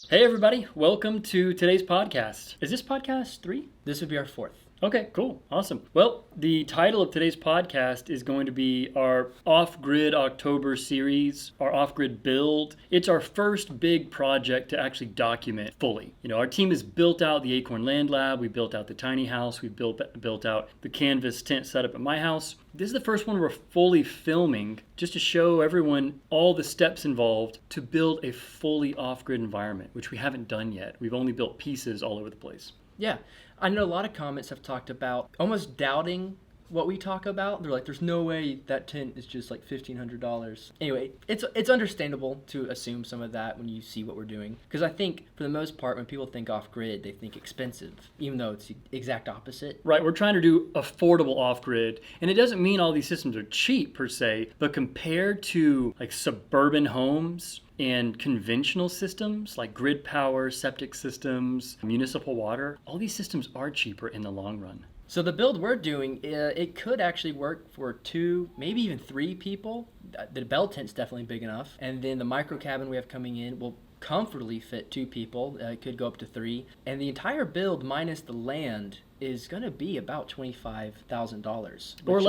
Hey, everybody. Welcome to today's podcast. Is this podcast 3? This would be our fourth. Okay, cool. Awesome. Well, the title of today's podcast is going to be our Off-Grid October series, our Off-Grid build. It's our first big project to actually document fully. Our team has built out the Acorn Land Lab. We built out the tiny house. We built out the canvas tent setup at my house. This is the first one we're fully filming just to show everyone all the steps involved to build a fully off-grid environment, which we haven't done yet. We've only built pieces all over the place. Yeah, I know a lot of comments have talked about almost doubting what we talk about. They're like, there's no way that tent is just like $1,500. Anyway, it's understandable to assume some of that when you see what we're doing. Because I think for the most part, when people think off-grid, they think expensive, even though it's the exact opposite. Right, we're trying to do affordable off-grid, and it doesn't mean all these systems are cheap per se, but compared to like suburban homes and conventional systems like grid power, septic systems, municipal water, all these systems are cheaper in the long run. So the build we're doing, it could actually work for 2, maybe even 3 people. The bell tent's definitely big enough. And then the micro cabin we have coming in will comfortably fit 2 people. It could go up to 3. And the entire build minus the land is going to be about $25,000. Or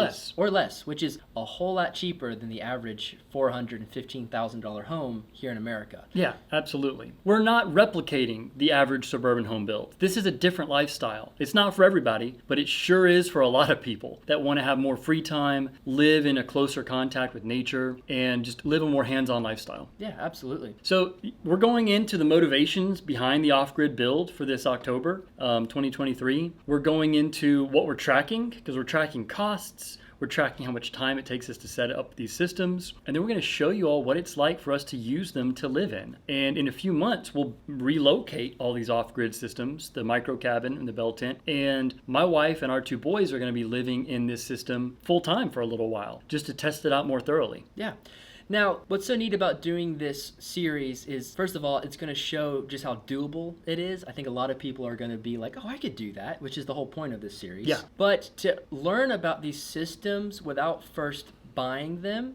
less, which is a whole lot cheaper than the average $415,000 home here in America. Yeah, absolutely. We're not replicating the average suburban home build. This is a different lifestyle. It's not for everybody, but it sure is for a lot of people that want to have more free time, live in a closer contact with nature, and just live a more hands-on lifestyle. Yeah, absolutely. So we're going into the motivations behind the off-grid build for this October 2023. We're going into what we're tracking, because we're tracking costs, we're tracking how much time it takes us to set up these systems, and then we're going to show you all what it's like for us to use them to live in. And in a few months, we'll relocate all these off-grid systems, the micro cabin and the bell tent, and my wife and our 2 boys are going to be living in this system full-time for a little while, just to test it out more thoroughly. Yeah. Now, what's so neat about doing this series is, first of all, it's going to show just how doable it is. I think a lot of people are going to be like, oh, I could do that, which is the whole point of this series. Yeah. But to learn about these systems without first buying them,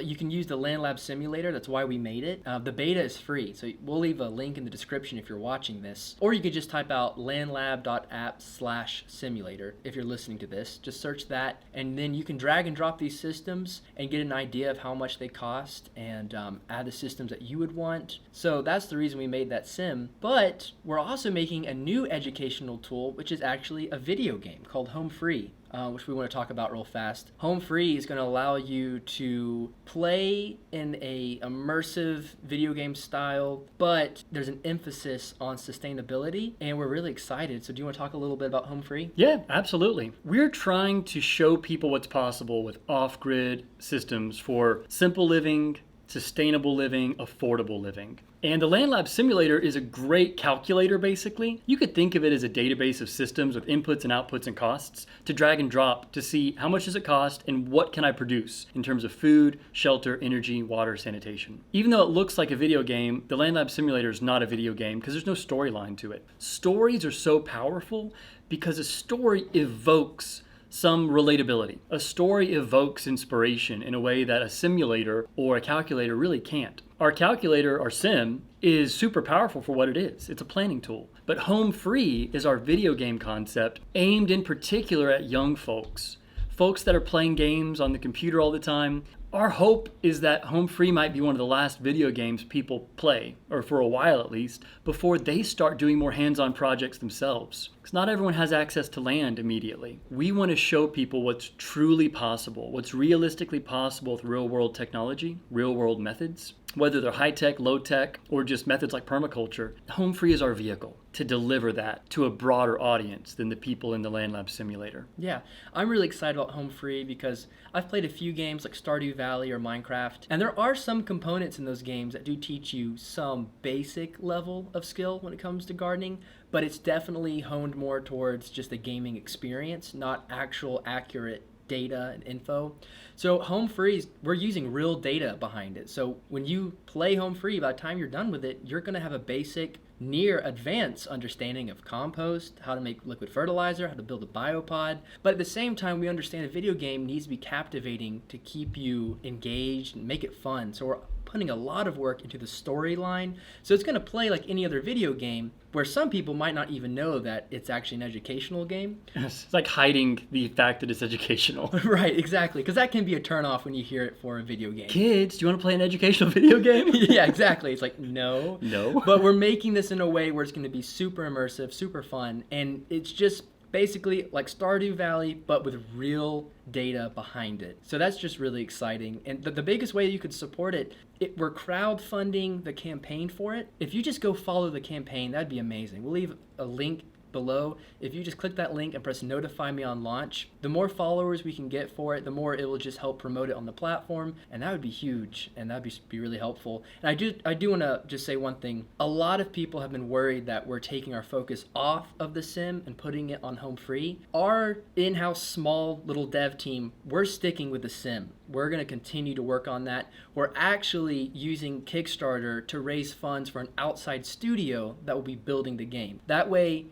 you can use the Land Lab simulator. That's why we made it. The beta is free, so we'll leave a link in the description if you're watching this, or you could just type out landlab.app/simulator if you're listening to this. Just search that, and then you can drag and drop these systems and get an idea of how much they cost and add the systems that you would want. So that's the reason we made that sim. But we're also making a new educational tool, which is actually a video game called HomeFree. Which we want to talk about real fast. HomeFree is going to allow you to play in a immersive video game style, but there's an emphasis on sustainability, and we're really excited. So do you want to talk a little bit about HomeFree? Yeah, absolutely. We're trying to show people what's possible with off-grid systems for simple living, sustainable living, affordable living. And the Land Lab simulator is a great calculator, basically. You could think of it as a database of systems with inputs and outputs and costs to drag and drop to see how much does it cost and what can I produce in terms of food, shelter, energy, water, sanitation. Even though it looks like a video game, the Land Lab simulator is not a video game because there's no storyline to it. Stories are so powerful because a story evokes some relatability. A story evokes inspiration in a way that a simulator or a calculator really can't. Our calculator, our sim, is super powerful for what it is. It's a planning tool. But HomeFree is our video game concept aimed in particular at young folks that are playing games on the computer all the time. Our hope is that HomeFree might be one of the last video games people play, or for a while at least, before they start doing more hands-on projects themselves. Because not everyone has access to land immediately. We want to show people what's truly possible, what's realistically possible with real-world technology, real-world methods. Whether they're high-tech, low-tech, or just methods like permaculture, HomeFree is our vehicle to deliver that to a broader audience than the people in the Land Lab simulator. Yeah, I'm really excited about HomeFree because I've played a few games like Stardew Valley or Minecraft, and there are some components in those games that do teach you some basic level of skill when it comes to gardening, but it's definitely honed more towards just a gaming experience, not actual accurate data and info. So HomeFree, we're using real data behind it. So when you play HomeFree, by the time you're done with it, you're going to have a basic, near advanced understanding of compost, how to make liquid fertilizer, how to build a biopod. But at the same time, we understand a video game needs to be captivating to keep you engaged and make it fun. So we're putting a lot of work into the storyline. So it's going to play like any other video game, where some people might not even know that it's actually an educational game. It's like hiding the fact that it's educational. Right, exactly, because that can be a turnoff when you hear it for a video game. Kids, do you want to play an educational video game? Yeah, exactly. It's like, no. No. But we're making this in a way where it's going to be super immersive, super fun, and it's just basically like Stardew Valley, but with real data behind it. So that's just really exciting. And the biggest way you could support it, we're crowdfunding the campaign for it. If you just go follow the campaign, that'd be amazing. We'll leave a link below. If you just click that link and press notify me on launch, the more followers we can get for it, the more it will just help promote it on the platform, and that would be huge, and that would be really helpful. And I do want to just say one thing. A lot of people have been worried that we're taking our focus off of the sim and putting it on HomeFree. Our in-house small little dev team, we're sticking with the sim. We're going to continue to work on that. We're actually using Kickstarter to raise funds for an outside studio that will be building the game. That way,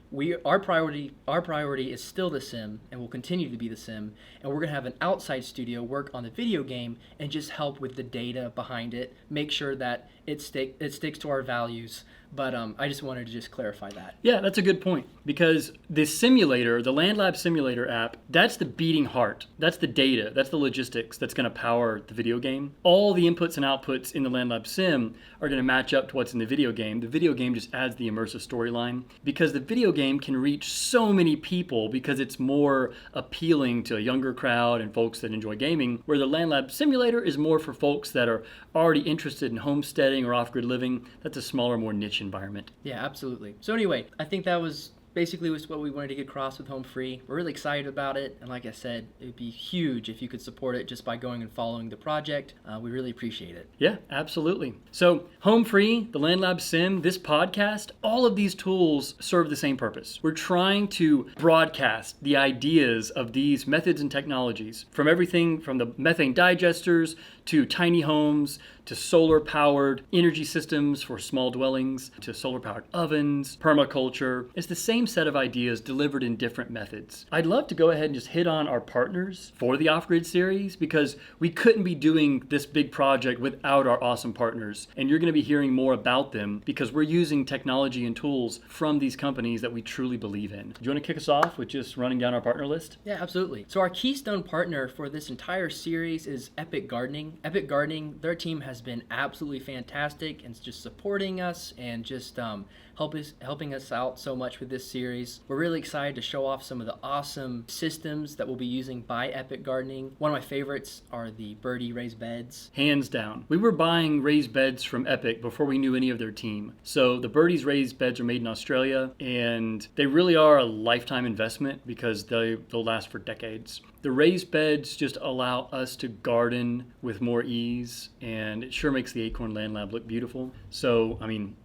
our priority is still the sim, and will continue to be the sim, and we're going to have an outside studio work on the video game and just help with the data behind it, make sure that it sticks to our values. But I just wanted to just clarify that. Yeah, that's a good point, because the simulator, the LandLab simulator app, that's the beating heart. That's the data. That's the logistics that's going to power the video game. All the inputs and outputs in the LandLab sim are going to match up to what's in the video game. The video game just adds the immersive storyline, because the video game can reach so many people because it's more appealing to a younger crowd and folks that enjoy gaming, where the LandLab simulator is more for folks that are already interested in homesteading or off-grid living. That's a smaller, more niche environment. Yeah, absolutely. So anyway, I think that was basically what we wanted to get across with HomeFree. We're really excited about it, and like I said, it would be huge if you could support it just by going and following the project. We really appreciate it. Yeah, absolutely. So HomeFree, the LandLab Sim, this podcast, all of these tools serve the same purpose. We're trying to broadcast the ideas of these methods and technologies, from everything from the methane digesters to tiny homes, to solar-powered energy systems for small dwellings, to solar-powered ovens, permaculture. It's the same set of ideas delivered in different methods. I'd love to go ahead and just hit on our partners for the Off-Grid series, because we couldn't be doing this big project without our awesome partners. And you're going to be hearing more about them because we're using technology and tools from these companies that we truly believe in. Do you want to kick us off with just running down our partner list? Yeah, absolutely. So our keystone partner for this entire series is Epic Gardening. Epic Gardening, their team has been absolutely fantastic and just supporting us and just helping us out so much with this series. We're really excited to show off some of the awesome systems that we'll be using by Epic Gardening. One of my favorites are the Birdie raised beds. Hands down. We were buying raised beds from Epic before we knew any of their team. So the Birdie's raised beds are made in Australia, and they really are a lifetime investment because they'll last for decades. The raised beds just allow us to garden with more ease, and it sure makes the Acorn Land Lab look beautiful. So,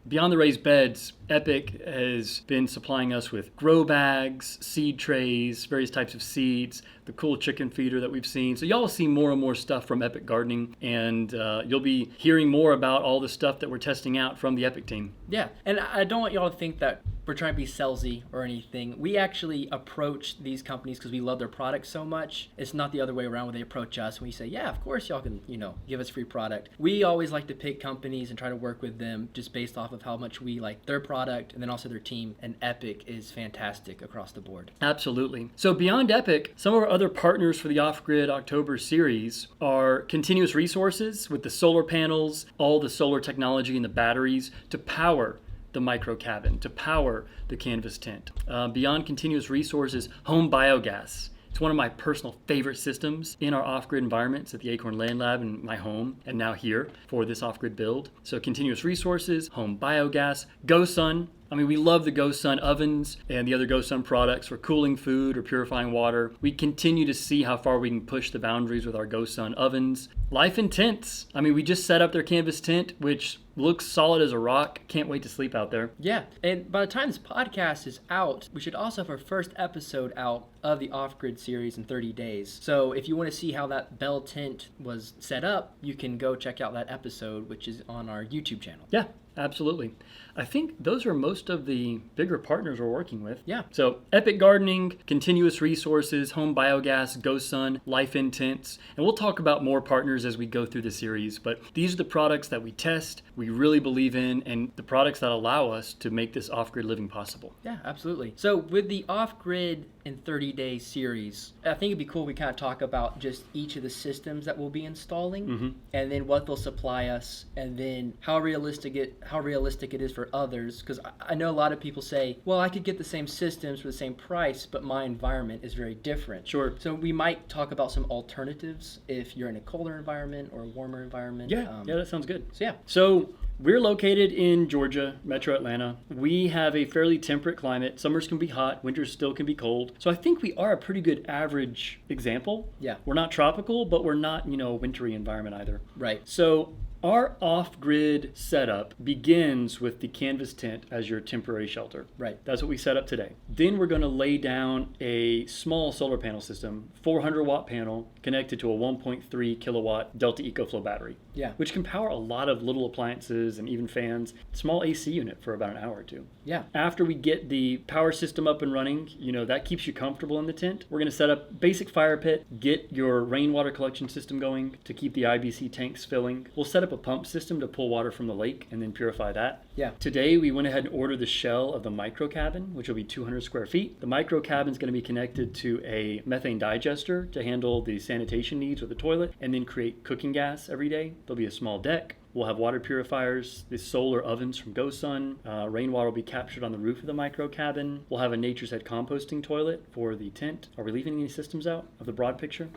beyond the raised beds, Epic has been supplying us with grow bags, seed trays, various types of seeds, the cool chicken feeder that we've seen. So y'all will see more and more stuff from Epic Gardening, and you'll be hearing more about all the stuff that we're testing out from the Epic team. Yeah, and I don't want y'all to think that we're trying to be salesy or anything. We actually approach these companies because we love their products so much. It's not the other way around where they approach us and we say, yeah, of course y'all can, give us free product. We always like to pick companies and try to work with them just based off of how much we like their product and then also their team. And Epic is fantastic across the board. Absolutely. So beyond Epic, some of our other partners for the Off-Grid October series are Continuous Resources with the solar panels, all the solar technology and the batteries to power the micro cabin, to power the canvas tent. Beyond Continuous Resources, Home Biogas. It's one of my personal favorite systems in our off-grid environments at the Acorn Land Lab and my home, and now here for this off-grid build. So Continuous Resources, Home Biogas, GoSun. We love the GoSun ovens and the other GoSun products for cooling food or purifying water. We continue to see how far we can push the boundaries with our GoSun ovens. Life in tents. We just set up their canvas tent, which looks solid as a rock. Can't wait to sleep out there. Yeah, and by the time this podcast is out, we should also have our first episode out of the Off-Grid series in 30 days. So if you want to see how that Bell tent was set up, you can go check out that episode, which is on our YouTube channel. Yeah. Absolutely. I think those are most of the bigger partners we're working with. Yeah. So Epic Gardening, Continuous Resources, Home Biogas, GoSun, Life Intense, and we'll talk about more partners as we go through the series. But these are the products that we test, we really believe in, and the products that allow us to make this off-grid living possible. Yeah, absolutely. So with the off-grid in 30-day series, I think it'd be cool we kind of talk about just each of the systems that we'll be installing, and then what they'll supply us, and then how realistic it is for others. Because I know a lot of people say, well, I could get the same systems for the same price, but my environment is very different. Sure. So we might talk about some alternatives if you're in a colder environment or a warmer environment. Yeah, that sounds good. So yeah. So we're located in Georgia, Metro Atlanta. We have a fairly temperate climate. Summers can be hot, winters still can be cold. So I think we are a pretty good average example. Yeah. We're not tropical, but we're not, a wintry environment either. Right. So our off-grid setup begins with the canvas tent as your temporary shelter. Right. That's what we set up today. Then we're going to lay down a small solar panel system, 400-watt panel connected to a 1.3 kilowatt Delta EcoFlow battery. Yeah. Which can power a lot of little appliances and even fans. Small AC unit for about an hour or two. Yeah. After we get the power system up and running, that keeps you comfortable in the tent. We're going to set up basic fire pit, get your rainwater collection system going to keep the IBC tanks filling. We'll set up a pump system to pull water from the lake and then purify that. Yeah. Today we went ahead and ordered the shell of the micro cabin, which will be 200 square feet. The micro cabin is going to be connected to a methane digester to handle the sanitation needs with the toilet and then create cooking gas every day. There'll be a small deck. We'll have water purifiers, the solar ovens from GoSun. Rainwater will be captured on the roof of the micro cabin. We'll have a Nature's Head composting toilet for the tent. Are we leaving any systems out of the broad picture?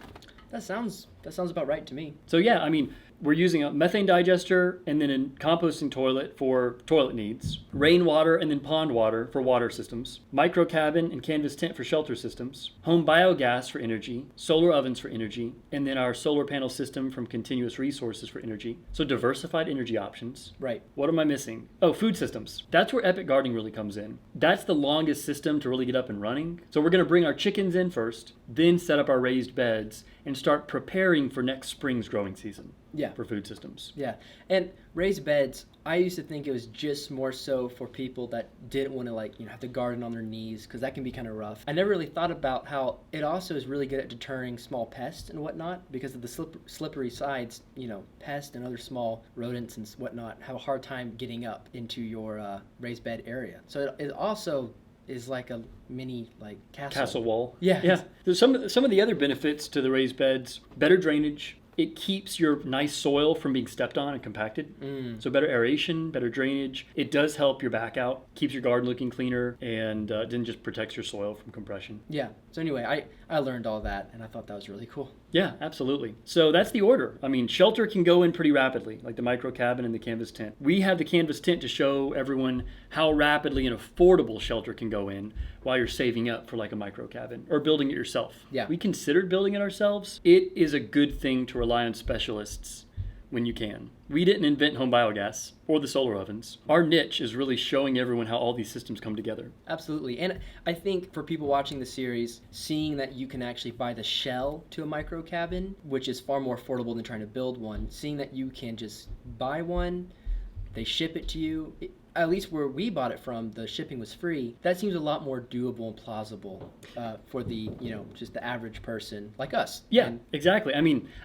That sounds about right to me. So yeah, we're using a methane digester and then a composting toilet for toilet needs, rainwater and then pond water for water systems, micro cabin and canvas tent for shelter systems, home biogas for energy, solar ovens for energy, and then our solar panel system from Continuous Resources for energy. So diversified energy options. Right. What am I missing? Oh, food systems. That's where Epic Gardening really comes in. That's the longest system to really get up and running. So we're going to bring our chickens in first, then set up our raised beds and start preparing for next spring's growing season. Yeah. For food systems. Yeah. And raised beds, I used to think it was just more so for people that didn't want to have to garden on their knees, because that can be kind of rough. I never really thought about how it also is really good at deterring small pests and whatnot, because of the slippery sides. Pests and other small rodents and whatnot have a hard time getting up into your raised bed area. So it also is like a mini castle Wall. Yeah. Yeah. There's some of the other benefits to the raised beds: better drainage. It keeps your nice soil from being stepped on and compacted. So better aeration, better drainage. It does help your back out, keeps your garden looking cleaner, and then just protects your soil from compression. Yeah. So anyway, I learned all that, and I thought that was really cool. Yeah, absolutely. So that's the order. Shelter can go in pretty rapidly, like the micro cabin and the canvas tent. We have the canvas tent to show everyone how rapidly an affordable shelter can go in while you're saving up for like a micro cabin or building it yourself. Yeah. We considered building it ourselves. It is a good thing to rely on specialists when you can. We didn't invent home biogas or the solar ovens. Our niche is really showing everyone how all these systems come together. Absolutely. And I think for people watching the series, seeing that you can actually buy the shell to a micro cabin, which is far more affordable than trying to build one, seeing that you can just buy one, they ship it to you. At least where we bought it from, the shipping was free. That seems a lot more doable and plausible for the, just the average person like us. Yeah, exactly.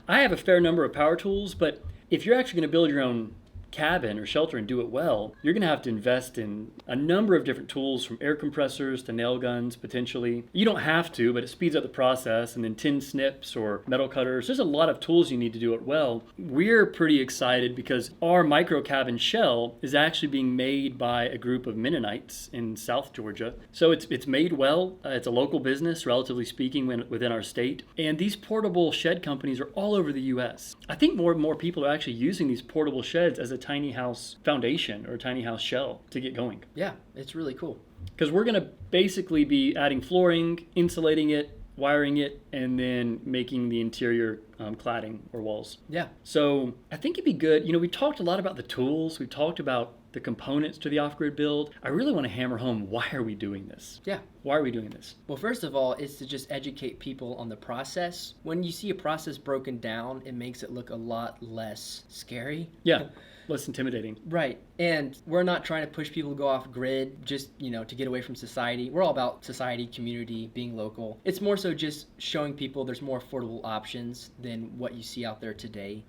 I have a fair number of power tools, but if you're actually going to build your own cabin or shelter and do it well, you're going to have to invest in a number of different tools, from air compressors to nail guns, potentially. You don't have to, but it speeds up the process, and then tin snips or metal cutters. There's a lot of tools you need to do it well. We're pretty excited because our micro cabin shell is actually being made by a group of Mennonites in South Georgia. So it's made well. It's a local business, relatively speaking, within our state. And these portable shed companies are all over the U.S. I think more and more people are actually using these portable sheds as a tiny house foundation or a tiny house shell to get going. Yeah, it's really cool. Because we're going to basically be adding flooring, insulating it, wiring it, and then making the interior cladding or walls. Yeah. So I think it'd be good. We've talked a lot about the tools. We've talked about the components to the off-grid build, I really want to hammer home, why are we doing this? Yeah. Why are we doing this? Well, first of all, it's to just educate people on the process. When you see a process broken down, it makes it look a lot less scary. Yeah, less intimidating. Right. And we're not trying to push people to go off grid just, to get away from society. We're all about society, community, being local. It's more so just showing people there's more affordable options than what you see out there today.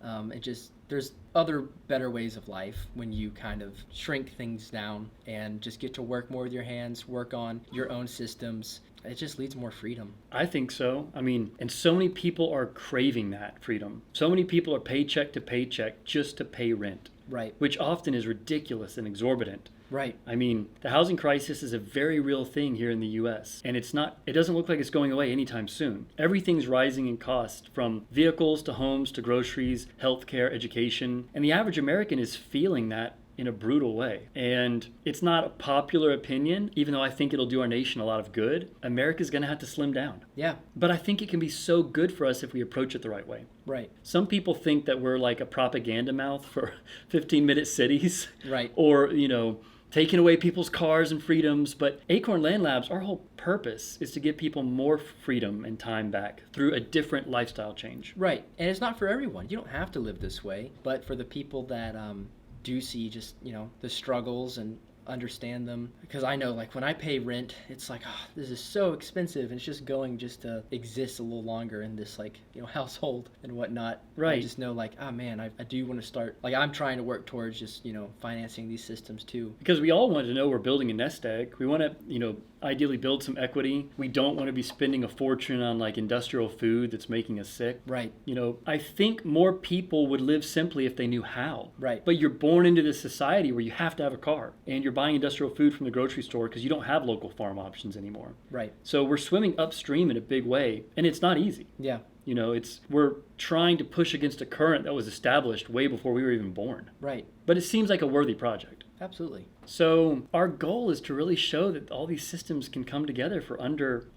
There's other better ways of life when you kind of shrink things down and just get to work more with your hands, work on your own systems. It just leads to more freedom. I think so. And so many people are craving that freedom. So many people are paycheck to paycheck just to pay rent. Right. Which often is ridiculous and exorbitant. Right. The housing crisis is a very real thing here in the U.S. And it doesn't look like it's going away anytime soon. Everything's rising in cost, from vehicles to homes to groceries, healthcare, education. And the average American is feeling that in a brutal way. And it's not a popular opinion, even though I think it'll do our nation a lot of good. America's going to have to slim down. Yeah. But I think it can be so good for us if we approach it the right way. Right. Some people think that we're like a propaganda mouth for 15-minute cities. Right. Or, taking away people's cars and freedoms. But Acorn Land Labs, our whole purpose is to give people more freedom and time back through a different lifestyle change. Right. And it's not for everyone. You don't have to live this way. But for the people that do see just, the struggles and understand them, because I know, like, when I pay rent, it's like, oh, this is so expensive, and it's just going just to exist a little longer in this, like, household and whatnot. Right. I just know, like, oh man, I do want to start, like, I'm trying to work towards just, financing these systems too. Because we all want to know we're building a nest egg. We want to, ideally build some equity. We don't want to be spending a fortune on, like, industrial food that's making us sick. Right. I think more people would live simply if they knew how. Right. But you're born into this society where you have to have a car, and you're buying industrial food from the grocery store because you don't have local farm options anymore. Right. So we're swimming upstream in a big way, and it's not easy. Yeah. We're trying to push against a current that was established way before we were even born. Right. But it seems like a worthy project. Absolutely. So our goal is to really show that all these systems can come together for under,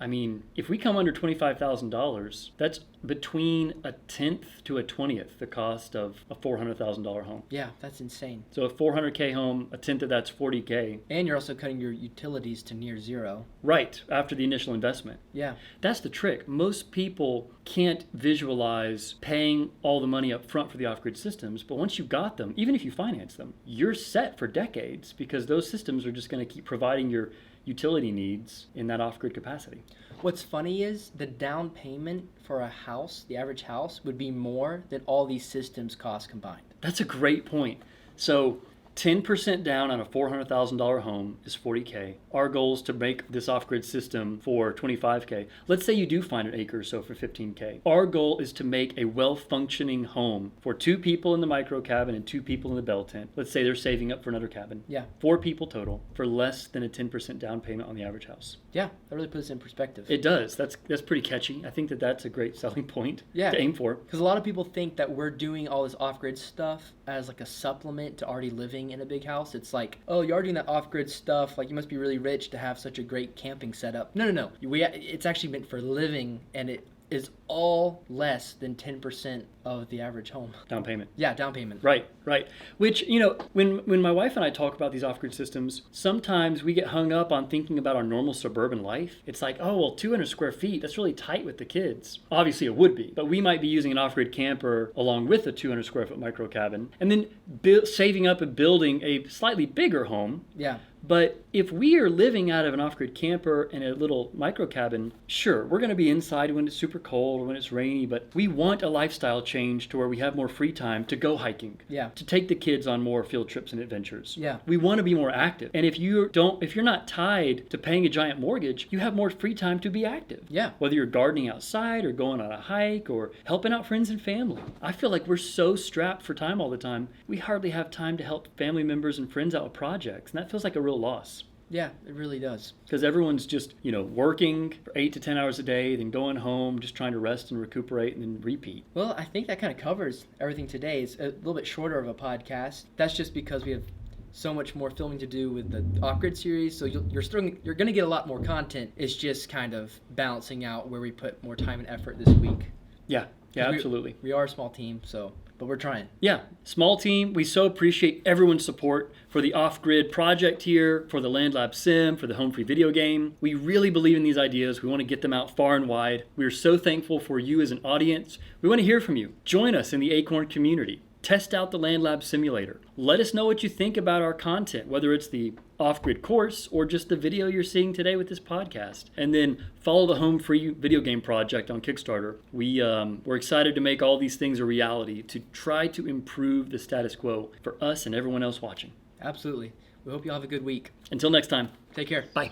if we come under $25,000, that's between a 10th to a 20th the cost of a $400,000 home. Yeah, that's insane. So a $400K home, a 10th of that's $40K. And you're also cutting your utilities to near zero. Right, after the initial investment. Yeah. That's the trick. Most people can't visualize paying all the money up front for the off-grid systems, but once you got them, even if you finance them, you're set for decades because those systems are just going to keep providing your utility needs in that off-grid capacity. What's funny is the down payment for a house, the average house, would be more than all these systems cost combined. That's a great point. So 10% down on a $400,000 home is $40K. Our goal is to make this off-grid system for $25K. Let's say you do find an acre or so for $15K. Our goal is to make a well-functioning home for 2 people in the micro cabin and 2 people in the bell tent. Let's say they're saving up for another cabin. Yeah. 4 people total for less than a 10% down payment on the average house. Yeah, that really puts it in perspective. It does. That's pretty catchy. I think that's a great selling point to aim for. Because a lot of people think that we're doing all this off-grid stuff as like a supplement to already living in a big house. It's like, oh, you're already doing that off-grid stuff. Like, you must be really rich to have such a great camping setup. No. It's actually meant for living, and it is all less than 10% of the average home. Down payment. Yeah, down payment. Right. Which, when my wife and I talk about these off-grid systems, sometimes we get hung up on thinking about our normal suburban life. It's like, 200 square feet, that's really tight with the kids. Obviously it would be, but we might be using an off-grid camper along with a 200 square foot micro cabin, and then saving up and building a slightly bigger home. Yeah. But if we are living out of an off-grid camper in a little micro cabin, sure, we're going to be inside when it's super cold or when it's rainy, but we want a lifestyle change to where we have more free time to go hiking, to take the kids on more field trips and adventures. Yeah. We want to be more active. And if you're not tied to paying a giant mortgage, you have more free time to be active. Yeah. Whether you're gardening outside or going on a hike or helping out friends and family. I feel like we're so strapped for time all the time, we hardly have time to help family members and friends out with projects. And that feels like a real loss. Yeah, it really does. Because everyone's just, working for 8 to 10 hours a day, then going home, just trying to rest and recuperate and then repeat. Well, I think that kind of covers everything today. It's a little bit shorter of a podcast. That's just because we have so much more filming to do with the off-grid series, so you're going to get a lot more content. It's just kind of balancing out where we put more time and effort this week. Yeah, absolutely. We are a small team, so but we're trying. Yeah, small team. We so appreciate everyone's support for the off-grid project here, for the LandLab Sim, for the HomeFree video game. We really believe in these ideas. We want to get them out far and wide. We are so thankful for you as an audience. We want to hear from you. Join us in the Acorn community. Test out the LandLab simulator. Let us know what you think about our content, whether it's the off-grid course or just the video you're seeing today with this podcast. And then follow the HomeFree video game project on Kickstarter. We're excited to make all these things a reality, to try to improve the status quo for us and everyone else watching. Absolutely. We hope you all have a good week. Until next time. Take care. Bye.